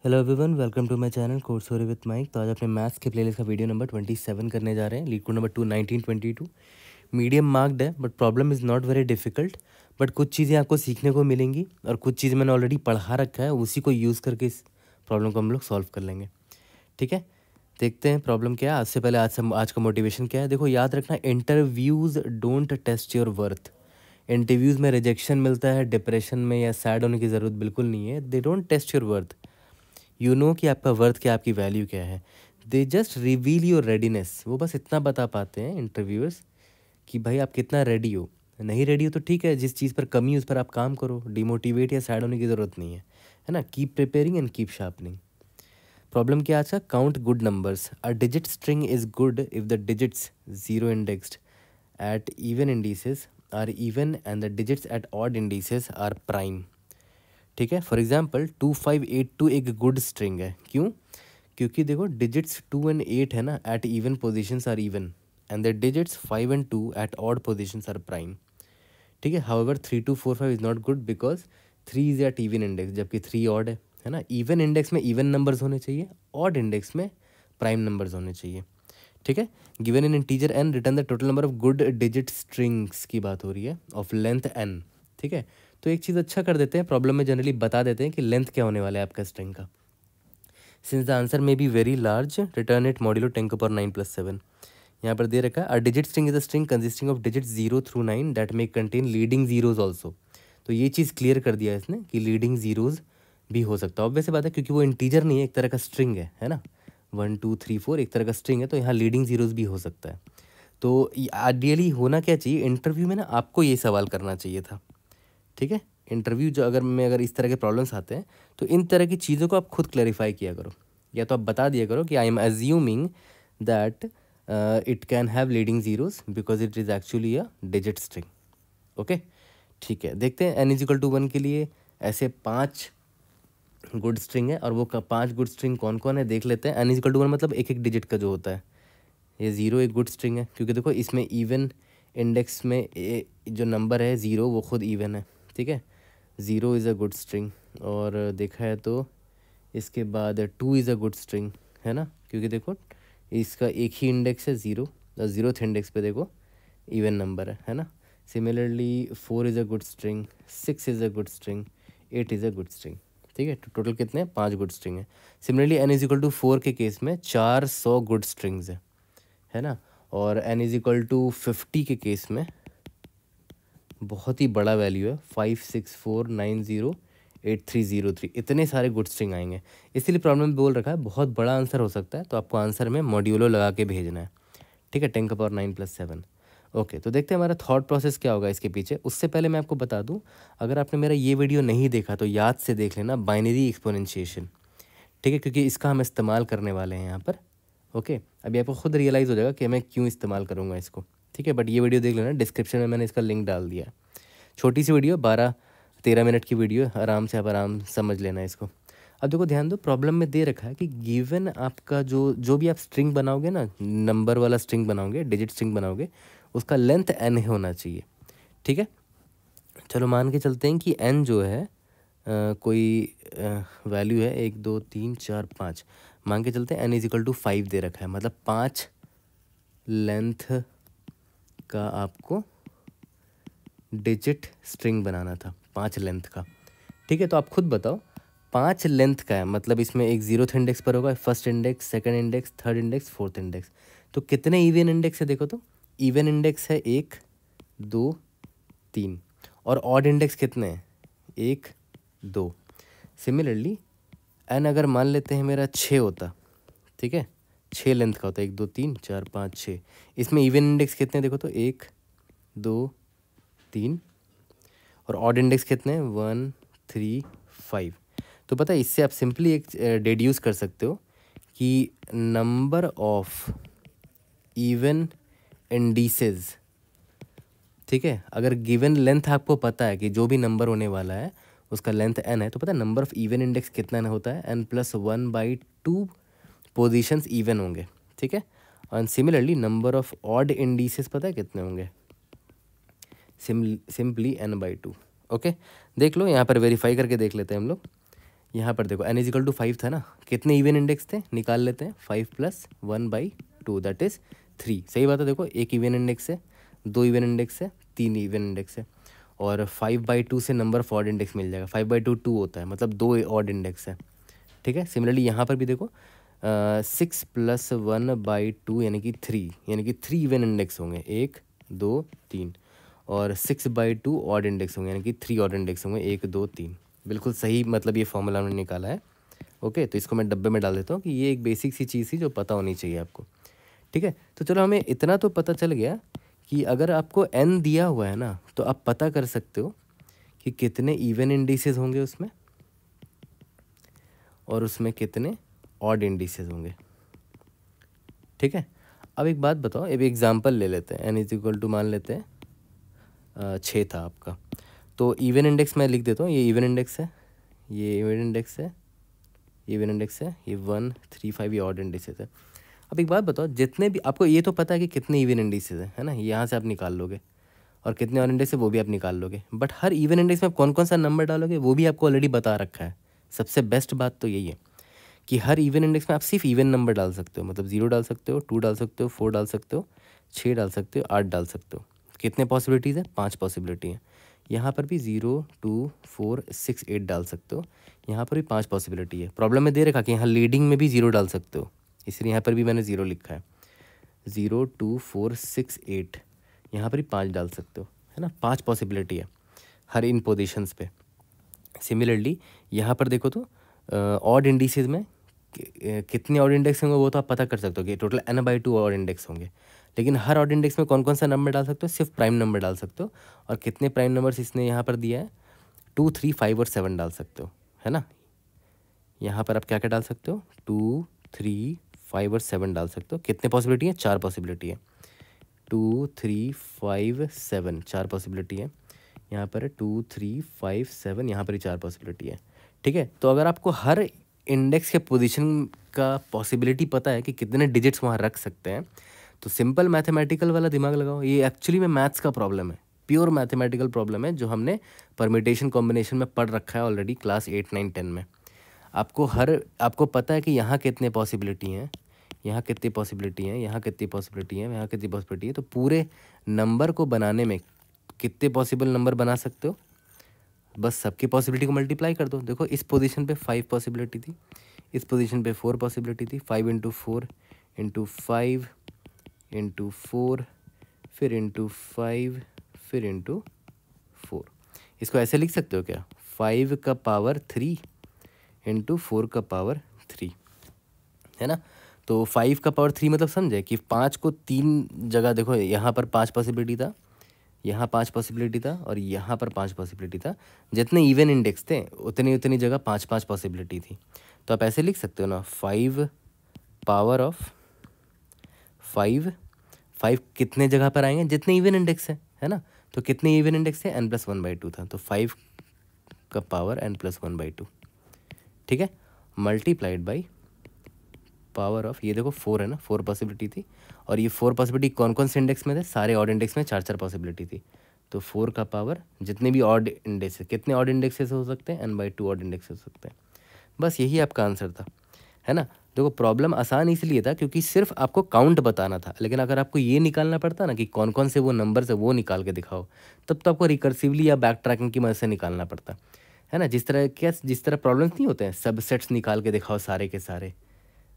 Hello everyone, welcome to my channel course story with Mike. तो आज अपने maths के प्लेलिस्ट का वीडियो नंबर 27 करने जा रहे हैं। LeetCode number 1922 medium marked है, but problem is not very difficult. But कुछ चीज़ें आपको सीखने को मिलेंगी और कुछ चीज़ें मैंने ऑलरेडी पढ़ा रखा है, उसी को यूज़ करके इस प्रॉब्लम को हम लोग सॉल्व कर लेंगे। ठीक है, देखते हैं प्रॉब्लम क्या है। आज से पहले आज का मोटिवेशन क्या है, देखो याद रखना, interviews don't test your worth. Interviews में रिजेक्शन मिलता है, डिप्रेशन में या सैड होने की ज़रूरत बिल्कुल नहीं है। They don't test your worth. You know कि आपका वर्थ क्या, आपकी वैल्यू क्या है। They just reveal your readiness. वो बस इतना बता पाते हैं इंटरव्यूअर्स कि भाई आप कितना रेडी हो। नहीं रेडी हो तो ठीक है, जिस चीज़ पर कमी है उस पर आप काम करो। डिमोटिवेट या सैड होने की ज़रूरत नहीं है ना। Keep preparing and keep sharpening. Problem क्या आज का, count good numbers. A digit string is good if the digits zero indexed at even indices are even and the digits at odd indices are prime. ठीक है, for example 2582 एक good string है। क्यों? क्योंकि देखो डिजिट्स 2 एंड 8 है ना, at even positions are even and the digits 5 and 2 at odd positions are prime. ठीक है, however 3245 is not good because 3 is at even index, जबकि 3 ऑड है ना। इवन इंडेक्स में इवन नंबर्स होने चाहिए, ऑड इंडेक्स में प्राइम नंबर्स होने चाहिए। ठीक है, given in integer N return the total number of good digit strings की बात हो रही है ऑफ लेंथ एन। ठीक है, तो एक चीज़ अच्छा कर देते हैं, प्रॉब्लम में जनरली बता देते हैं कि लेंथ क्या होने वाला है आपका स्ट्रिंग का। सिंस द आंसर में be very large return it modulo 10⁻9+7। यहाँ पर दे रखा है, अ digit string is a string consisting of digit 0 through 9 that may contain leading zeros also. तो ये चीज़ क्लियर कर दिया है इसने कि लीडिंग जीरोज भी हो सकता है। ऑब्वियस बात है, क्योंकि वो इंटीजर नहीं है, एक तरह का स्ट्रिंग है ना। 1 2 3 4 एक तरह का स्ट्रिंग है, तो यहाँ लीडिंग जीरोज भी हो सकता है। तो आइडियली होना क्या चाहिए इंटरव्यू में ना, आपको ये सवाल करना चाहिए था। ठीक है, इंटरव्यू जो अगर इस तरह के प्रॉब्लम्स आते हैं तो इन तरह की चीज़ों को आप खुद क्लैरिफाई किया करो, या तो आप बता दिया करो कि I am assuming that it can have leading zeros because it is actually a digit string. Okay, ठीक है, देखते हैं n=1 के लिए ऐसे 5 गुड स्ट्रिंग है, और वो 5 गुड स्ट्रिंग कौन कौन है देख लेते हैं। n=1 मतलब एक एक डिजिट का जो होता है। ये 0 एक गुड स्ट्रिंग है, क्योंकि देखो इसमें इवन इंडेक्स में जो नंबर है 0 वो खुद इवन है। ठीक है, 0 इज़ अ गुड स्ट्रिंग। और देखा है तो इसके बाद 2 इज़ अ गुड स्ट्रिंग, है ना, क्योंकि देखो इसका एक ही इंडेक्स है 0, 0th इंडेक्स पे देखो इवन नंबर है ना। Similarly 4 is a good string, 6 is a good string, 8 is a good string. ठीक है, तो टोटल कितने हैं, 5 गुड स्ट्रिंग है। सिमिलरली n=4 के केस में 400 गुड स्ट्रिंग्स है ना। और n=50 के केस में बहुत ही बड़ा वैल्यू है, 564908303, इतने सारे गुड स्ट्रिंग आएंगे। इसीलिए प्रॉब्लम में बोल रखा है बहुत बड़ा आंसर हो सकता है, तो आपको आंसर में मॉड्यूलो लगा के भेजना है। ठीक है, 10⁻9+7। ओके, तो देखते हैं हमारा थॉट प्रोसेस क्या होगा इसके पीछे। उससे पहले मैं आपको बता दूं, अगर आपने मेरा ये वीडियो नहीं देखा तो याद से देख लेना, बाइनरी एक्सपोनेंशिएशन। ठीक है, क्योंकि इसका हम इस्तेमाल करने वाले हैं यहाँ पर। ओके, अभी आपको खुद रियलाइज़ हो जाएगा कि मैं क्यों इस्तेमाल करूँगा इसको। ठीक है, बट ये वीडियो देख लेना, डिस्क्रिप्शन में मैंने इसका लिंक डाल दिया है। छोटी सी वीडियो, 12-13 मिनट की वीडियो, आराम समझ लेना इसको। अब देखो ध्यान दो, प्रॉब्लम में दे रखा है कि गिवन आपका जो भी आप स्ट्रिंग बनाओगे ना, नंबर वाला स्ट्रिंग बनाओगे, डिजिट स्ट्रिंग बनाओगे, उसका लेंथ n होना चाहिए। ठीक है, चलो मान के चलते हैं कि n जो है कोई वैल्यू है 1 2 3 4 5, मान के चलते हैं n=5 दे रखा है, मतलब 5 लेंथ का आपको डिजिट स्ट्रिंग बनाना था, 5 लेंथ का। ठीक है, तो आप खुद बताओ 5 लेंथ का है, मतलब इसमें एक 0th इंडेक्स पर होगा, first index, second index, third index, fourth index. तो कितने इवन इंडेक्स है देखो तो, इवन इंडेक्स है 1 2 3, और ऑड इंडेक्स कितने हैं, 1 2। सिमिलरली एन अगर मान लेते हैं मेरा 6 होता, ठीक है, 6 लेंथ का होता है, 1 2 3 4 5 6। इसमें इवन इंडेक्स कितने हैं देखो तो, 1 2 3, और ऑड इंडेक्स कितने हैं, 1 3 5। तो पता है इससे आप सिंपली एक डिड्यूस कर सकते हो कि नंबर ऑफ इवन इंडिसेस, ठीक है, अगर गिवन लेंथ आपको पता है कि जो भी नंबर होने वाला है उसका लेंथ n है, तो पता है नंबर ऑफ इवन इंडेक्स कितना न होता है, n+1/2 पोजीशंस इवन होंगे। ठीक है, और similarly number of odd indices पता है कितने होंगे, सिंपली n/2। ओके, देख लो यहाँ पर वेरीफाई करके देख लेते हैं हम लोग। यहाँ पर देखो n इज इक्वल टू 5 था ना, कितने इवन इंडेक्स थे निकाल लेते हैं, 5 + 1/2 दैट इज़ 3। सही बात है, देखो एक इवन इंडेक्स है, 2 इवन इंडेक्स है, 3 इवन इंडेक्स है, और 5/2 से नंबर ऑफ ऑड इंडेक्स मिल जाएगा। 5/2 2 होता है, मतलब 2 ऑड इंडेक्स है। ठीक है, सिमिलरली यहाँ पर भी देखो 6 + 1/2 यानी कि 3, यानी कि 3 इवन इंडेक्स होंगे, 1 2 3, और 6/2 ऑड इंडेक्स होंगे, यानी कि 3 ऑड इंडेक्स होंगे, 1 2 3। बिल्कुल सही, मतलब ये फॉर्मूला हमने निकाला है। ओके, तो इसको मैं डब्बे में डाल देता हूँ कि ये एक बेसिक सी चीज़ थी जो पता होनी चाहिए आपको। ठीक है, तो चलो हमें इतना तो पता चल गया कि अगर आपको n दिया हुआ है ना, तो आप पता कर सकते हो कि कितने इवन इंडिसेस होंगे उसमें, और उसमें कितने ऑड इंडिसेस होंगे। ठीक है, अब एक बात बताओ, एक एग्जांपल ले लेते हैं। n इज इक्वल टू मान लेते हैं 6 था आपका, तो इवन इंडेक्स मैं लिख देता हूँ, ये इवन इंडेक्स है, ये इवन इंडेक्स है, ये इवन इंडेक्स है, ये 1 3 5 ये ऑड इंडिसेस है। अब एक बात बताओ, जितने भी आपको ये तो पता है कि कितने इवन इंडिसेस है ना, यहाँ से आप निकाल लोगे, और कितने ऑड इंडेक्स है वो भी आप निकाल लोगे, बट हर इवन इंडेक्स में कौन कौन सा नंबर डालोगे वो भी आपको ऑलरेडी बता रखा है। सबसे बेस्ट बात तो यही है कि हर इवन इंडेक्स में आप सिर्फ इवन नंबर डाल सकते हो, मतलब 0 डाल सकते हो, 2 डाल सकते हो, 4 डाल सकते हो, 6 डाल सकते हो, 8 डाल सकते हो। कितने पॉसिबिलिटीज़ है? 5 पॉसिबिलिटी है। यहाँ पर भी 0 2 4 6 8 डाल सकते हो, यहाँ पर भी 5 पॉसिबिलिटी है। प्रॉब्लम में दे रखा कि यहाँ लीडिंग में भी 0 डाल सकते हो, इसलिए यहाँ पर भी मैंने 0 लिखा है। 0 2 4 6 8, यहाँ पर भी 5 डाल सकते हो, है ना। 5 पॉसिबिलिटी है हर इन पोजीशंस पे। सिमिलरली यहाँ पर देखो तो ऑड इंडिसेस में कितने ऑड इंडेक्स होंगे वो तो आप पता कर सकते हो कि टोटल n/2 ऑड इंडेक्स होंगे, लेकिन हर ऑड इंडेक्स में कौन कौन सा नंबर डाल सकते हो? सिर्फ प्राइम नंबर डाल सकते हो, और कितने प्राइम नंबर्स इसने यहाँ पर दिया है? 2 3 5 और 7 डाल सकते हो, है ना। यहाँ पर आप क्या क्या डाल सकते हो? 2 3 5 और 7 डाल सकते हो। कितने पॉसिबिलिटी है? 4 पॉसिबिलिटी है। 2 3 5 7 4 पॉसिबिलिटी है। यहाँ पर 2 3 5 7, यहाँ पर ही 4 पॉसिबिलिटी है। ठीक है, तो अगर आपको हर इंडेक्स के पोजीशन का पॉसिबिलिटी पता है कि कितने डिजिट्स वहाँ रख सकते हैं, तो सिंपल मैथमेटिकल वाला दिमाग लगाओ। ये एक्चुअली में मैथ्स का प्रॉब्लम है, प्योर मैथमेटिकल प्रॉब्लम है, जो हमने परमिटेशन कॉम्बिनेशन में पढ़ रखा है ऑलरेडी क्लास 8 9 10 में। आपको पता है कि यहाँ कितने पॉसिबिलिटी हैं, यहाँ कितनी पॉसिबिलिटी हैं, यहाँ कितनी पॉसिबिलिटी है, यहाँ कितनी पॉसिबिलिटी है, तो पूरे नंबर को बनाने में कितने पॉसिबल नंबर बना सकते हो? बस सबकी पॉसिबिलिटी को मल्टीप्लाई कर दो। देखो इस पोजीशन पे 5 पॉसिबिलिटी थी, इस पोजीशन पे 4 पॉसिबिलिटी थी। 5 × 4 × 5 × 4 फिर × 5 फिर × 4। इसको ऐसे लिख सकते हो क्या? 5 का पावर 3 × 4 का पावर 3, है ना। तो 5 का पावर 3 मतलब समझे कि 5 को 3 जगह, देखो यहाँ पर 5 पॉसिबिलिटी था, यहाँ 5 पॉसिबिलिटी था, और यहाँ पर 5 पॉसिबिलिटी था। जितने इवन इंडेक्स थे उतनी उतनी जगह 5 5 पॉसिबिलिटी थी। तो आप ऐसे लिख सकते हो ना, 5 पावर ऑफ 5 कितने जगह पर आएंगे? जितने इवन इंडेक्स है ना। तो कितने इवन इंडेक्स है? n+1/2 था, तो 5 का पावर n+1/2, ठीक है, मल्टीप्लाइड बाई पावर ऑफ, ये देखो 4 है ना, 4 पॉसिबिलिटी थी, और ये 4 पॉसिबिलिटी कौन कौन से इंडेक्स में थे? सारे ऑड इंडेक्स में 4 4 पॉसिबिलिटी थी। तो 4 का पावर जितने भी ऑड इंडेक्स है, कितने ऑड इंडेक्सेस हो सकते हैं? n/2 ऑड इंडेक्स हो सकते हैं। बस यही आपका आंसर था, है ना। देखो प्रॉब्लम आसान इसलिए था क्योंकि सिर्फ आपको काउंट बताना था, लेकिन अगर आपको ये निकालना पड़ता ना कि कौन कौन से वो नंबर्स है वो निकाल के दिखाओ, तब तो आपको रिकर्सिवली या बैक ट्रैकिंग की मदद से निकालना पड़ता, है ना। जिस तरह प्रॉब्लम्स नहीं होते हैं, सबसेट्स निकाल के दिखाओ सारे के सारे,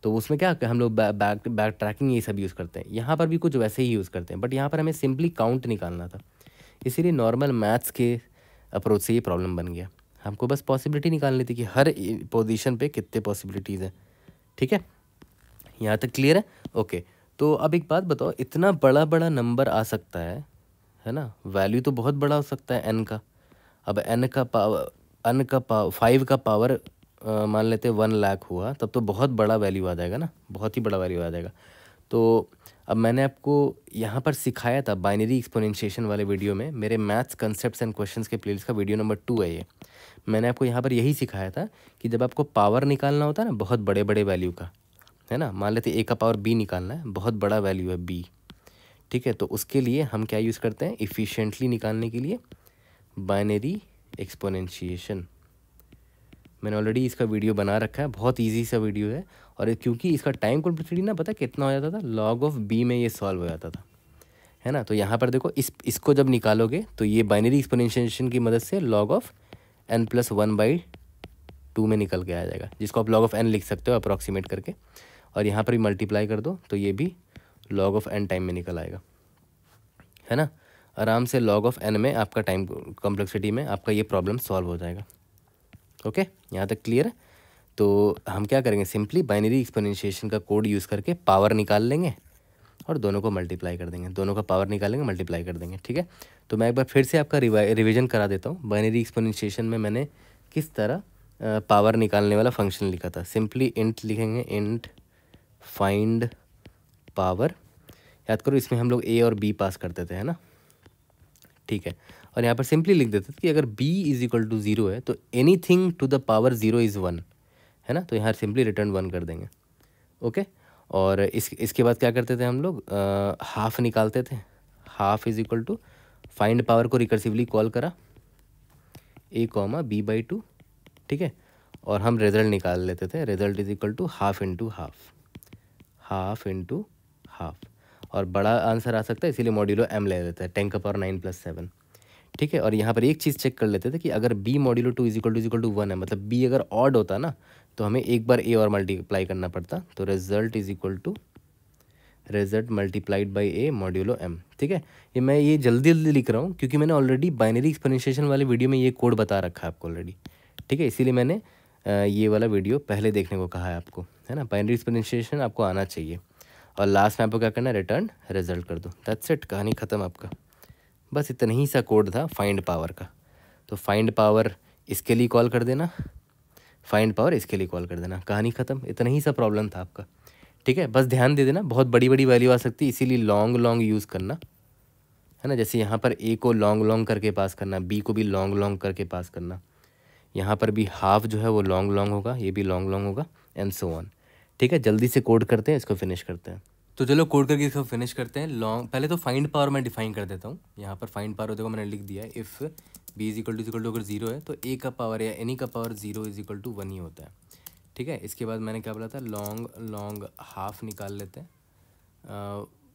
तो उसमें क्या हम लोग बैक ट्रैकिंग ये सब यूज़ करते हैं। यहाँ पर भी कुछ वैसे ही यूज़ करते हैं, बट यहाँ पर हमें सिंपली काउंट निकालना था, इसीलिए नॉर्मल मैथ्स के अप्रोच से ये प्रॉब्लम बन गया। हमको बस पॉसिबिलिटी निकालनी थी कि हर पोजीशन पे कितने पॉसिबिलिटीज़ हैं। ठीक है, यहाँ तक क्लियर है? ओके, तो अब एक बात बताओ, इतना बड़ा बड़ा नंबर आ सकता है ना, वैल्यू तो बहुत बड़ा हो सकता है n का। अब n का पावर 5 का पावर मान लेते 1 लाख हुआ, तब तो बहुत बड़ा वैल्यू आ जाएगा ना, बहुत ही बड़ा वैल्यू आ जाएगा। तो अब मैंने आपको यहाँ पर सिखाया था बाइनरी एक्सपोनेंशिएशन वाले वीडियो में, मेरे मैथ्स कंसेप्ट्स एंड क्वेश्चंस के प्लेलिस्ट का वीडियो नंबर 2 है ये। मैंने आपको यहाँ पर यही सिखाया था कि जब आपको पावर निकालना होता है ना बहुत बड़े बड़े वैल्यू का, है ना, मान लेते a का पावर b निकालना है, बहुत बड़ा वैल्यू है b, ठीक है, तो उसके लिए हम क्या यूज़ करते हैं? इफ़िशिएंटली निकालने के लिए बाइनरी एक्सपोनेंशिएशन। मैंने ऑलरेडी इसका वीडियो बना रखा है, बहुत ईजी सा वीडियो है। और क्योंकि इसका टाइम कॉम्प्लेक्सिटी ना पता कितना हो जाता था, log ऑफ b में ये सॉल्व हो जाता था, है ना। तो यहाँ पर देखो इसको जब निकालोगे तो ये बाइनरी एक्सपोनेंशिएशन की मदद से log ऑफ n+1/2 में निकल के आ जाएगा, जिसको आप log ऑफ n लिख सकते हो अप्रॉक्सीमेट करके। और यहाँ पर भी मल्टीप्लाई कर दो तो ये भी log ऑफ n टाइम में निकल आएगा, है ना। आराम से log ऑफ n में आपका टाइम कॉम्प्लेक्सिटी में आपका ये प्रॉब्लम सॉल्व हो जाएगा। ओके, यहाँ तक क्लियर है। तो हम क्या करेंगे, सिंपली बाइनरी एक्सपोनेंशिएशन का कोड यूज़ करके पावर निकाल लेंगे और दोनों को मल्टीप्लाई कर देंगे, दोनों का पावर निकालेंगे, मल्टीप्लाई कर देंगे, ठीक है। तो मैं एक बार फिर से आपका रिवीजन करा देता हूँ। बाइनरी एक्सपोनेंशिएशन में मैंने किस तरह पावर निकालने वाला फंक्शन लिखा था। सिंपली इंट लिखेंगे, इंट फाइंड पावर। याद करो इसमें हम लोग a और b पास करते थे, है ना, ठीक है। और यहाँ पर सिंपली लिख देते थे कि अगर b = 0 है तो एनीथिंग टू द पावर 0 = 1, है ना। तो यहाँ सिंपली रिटर्न 1 कर देंगे। ओके, और इसके बाद क्या करते थे हम लोग, हाफ निकालते थे। हाफ = फाइंड पावर को रिकर्सिवली कॉल करा a, b/2, ठीक है। और हम रिजल्ट निकाल लेते थे, result = half into half, half into half. और बड़ा आंसर आ सकता है इसीलिए मॉड्यूलो m ले लेते हैं, 10⁻9 + 7, ठीक है। और यहाँ पर एक चीज़ चेक कर लेते थे कि अगर b मॉड्यूलो 2 = 1 है, मतलब b अगर ऑड होता ना तो हमें एक बार a और मल्टीप्लाई करना पड़ता। तो result multiplied by a modulo m, ठीक है। ये जल्दी जल्दी लिख रहा हूँ क्योंकि मैंने ऑलरेडी बाइनरी एक्सपोनेंशिएशन वाले वीडियो में ये कोड बता रखा है आपको ऑलरेडी, ठीक है। इसीलिए मैंने ये वाला वीडियो पहले देखने को कहा है आपको, है ना। बाइनरी एक्सपोनेंशिएशन आपको आना चाहिए। और लास्ट में आपको क्या करना है, रिटर्न रिजल्ट कर दो, दैट्स इट, कहानी ख़त्म आपका। बस इतना ही सा कोड था फाइंड पावर का। तो फाइंड पावर इसके लिए कॉल कर देना, फाइंड पावर इसके लिए कॉल कर देना, कहानी ख़त्म। इतना ही सा प्रॉब्लम था आपका, ठीक है। बस ध्यान दे देना, बहुत बड़ी बड़ी वैल्यू आ सकती है, इसीलिए लॉन्ग यूज़ करना, है ना। जैसे यहाँ पर a को लॉन्ग करके पास करना, b को भी लॉन्ग करके पास करना। यहाँ पर भी हाफ जो है वो लॉन्ग होगा, ये भी लॉन्ग होगा, एंड सो ऑन, ठीक है। जल्दी से कोड करते हैं, इसको फिनिश करते हैं। तो चलो कोड करके इसको फिनिश करते हैं। पहले तो फाइंड पावर मैं डिफाइन कर देता हूँ। यहाँ पर फाइंड पावर देखो मैंने लिख दिया है, इफ़ b = अगर 0 है तो a का पावर या एनी का पावर 0 = 1 ही होता है, ठीक है। इसके बाद मैंने क्या बोला था, लॉन्ग हाफ निकाल लेते हैं।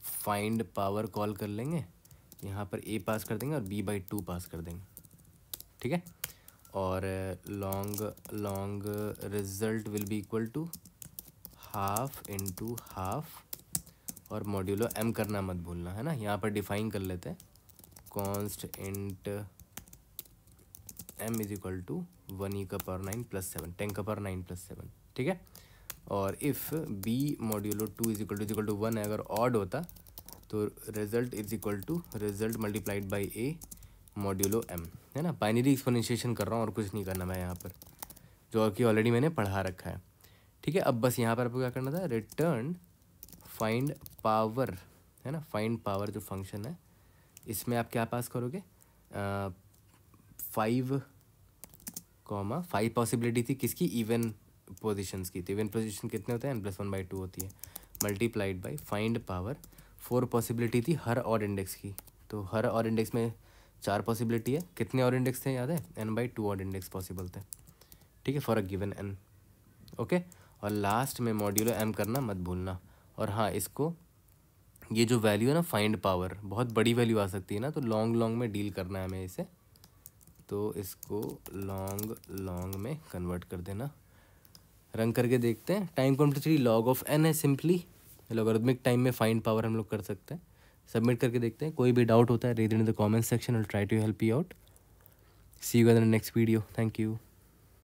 फाइंड पावर कॉल कर लेंगे, यहाँ पर a पास कर देंगे और b/2 पास कर देंगे, ठीक है। और long result will be equal to half into half, और मॉड्यूलो m करना मत भूलना, है ना। यहाँ पर डिफाइन कर लेते हैं, कॉन्स्ट इंट m = 1e⁻9 + 7, 10⁻9 + 7, ठीक है। और इफ़ b मॉड्यूलो 2 = 1 है, अगर ऑड होता तो result multiplied by a modulo m, है ना। बाइनरी एक्सपोनेंशिएशन कर रहा हूँ और कुछ नहीं करना मैं यहाँ पर, जो कि ऑलरेडी मैंने पढ़ा रखा है, ठीक है। अब बस यहाँ पर आपको क्या करना था, रिटर्न फाइंड पावर, है ना। फाइंड पावर जो फंक्शन है इसमें आप क्या पास करोगे, 5 पॉसिबिलिटी थी किसकी, इवन पोजीशंस की। तो इवन पोजीशन कितने होते हैं, n+1/2 होती है, multiplied by find power 4 possibility थी हर ऑड इंडेक्स की। तो हर ऑड इंडेक्स में 4 पॉसिबिलिटी है, कितने ऑड इंडेक्स थे याद है, n/2 ऑड इंडेक्स पॉसिबल थे, ठीक है, for a given n, okay. और लास्ट में मॉड्यूलो m करना मत भूलना। और हाँ, इसको ये जो वैल्यू है ना, फाइंड पावर बहुत बड़ी वैल्यू आ सकती है ना, तो लॉन्ग में डील करना है हमें इसे, तो इसको लॉन्ग में कन्वर्ट कर देना। रन करके देखते हैं, time complexity log of n है, सिंपली लॉगरिथमिक टाइम में फाइंड पावर हम लोग कर सकते हैं। सबमिट करके देखते हैं, कोई भी डाउट होता है read in the comment section, I will try to help you out. See you in the next video, thank you.